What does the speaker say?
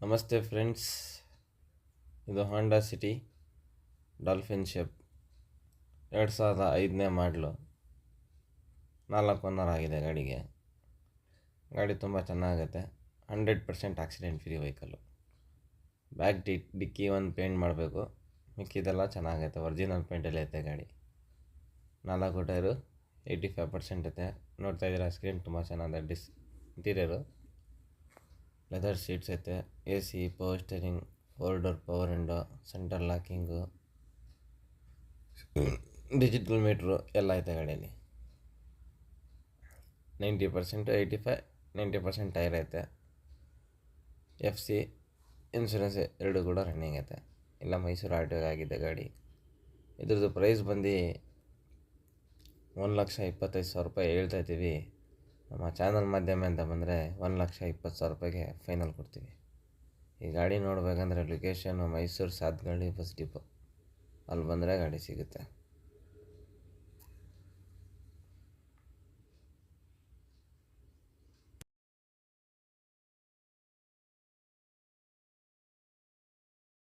ನಮಸ್ತೆ ಫ್ರೆಂಡ್ಸ್, ಇದು ಹಾಂಡಾ city dolphin shape 2005ನೇ ಮಾಡಲು. 4 ಓನರ್ ಆಗಿದೆ ಗಾಡಿಗೆ. ಗಾಡಿ ತುಂಬ ಚೆನ್ನಾಗೈತೆ. 100% ಆಕ್ಸಿಡೆಂಟ್ ಫ್ರೀ ವೆಹಿಕಲ್ಲು. ಬ್ಯಾಕ್ ಡಿಕ್ಕಿ ಒಂದು ಪೇಂಟ್ ಮಾಡಬೇಕು, ಮಿಕ್ಕಿದೆಲ್ಲ ಚೆನ್ನಾಗೈತೆ. ಒರಿಜಿನಲ್ ಪೇಂಟಲ್ಲಿ ಐತೆ ಗಾಡಿ. 4 ಟೈರು 85% ಐತೆ. ನೋಡ್ತಾ ಇದ್ದೀರಾ, ಸ್ಕ್ರೀನ್ ತುಂಬ ಚೆನ್ನಾಗಿದೆ. ಇಂಟೀರಿಯರು ಲೆದರ್ ಸೀಟ್ಸ್ ಐತೆ. AC, power steering, 4 door power window, centre locking, digital meter ಎಲ್ಲ ಐತೆ ಗಾಡಿಯಲ್ಲಿ. 90% 85 90% ಟೈರ್ ಐತೆ. FC ಇನ್ಶೂರೆನ್ಸ್ 2 ಕೂಡ ರನ್ನಿಂಗ್ ಐತೆ. ಇಲ್ಲ ಮೈಸೂರು RTO ಆಗಿದೆ ಗಾಡಿ. ಇದ್ರದ್ದು ಪ್ರೈಸ್ ಬಂದು 1,25,000 ಹೇಳ್ತಾ ಇದ್ದೀವಿ. ನಮ್ಮ ಚಾನಲ್ ಮಾಧ್ಯಮ ಅಂತ ಬಂದರೆ 1,20,000 ರೂಪಾಯಿಗೆ ಫೈನಲ್ ಕೊಡ್ತೀವಿ. ಈ ಗಾಡಿ ನೋಡಬೇಕಂದ್ರೆ location Mysore Sathagalli bus depot, ಅಲ್ಲಿ ಬಂದರೆ ಗಾಡಿ ಸಿಗುತ್ತೆ.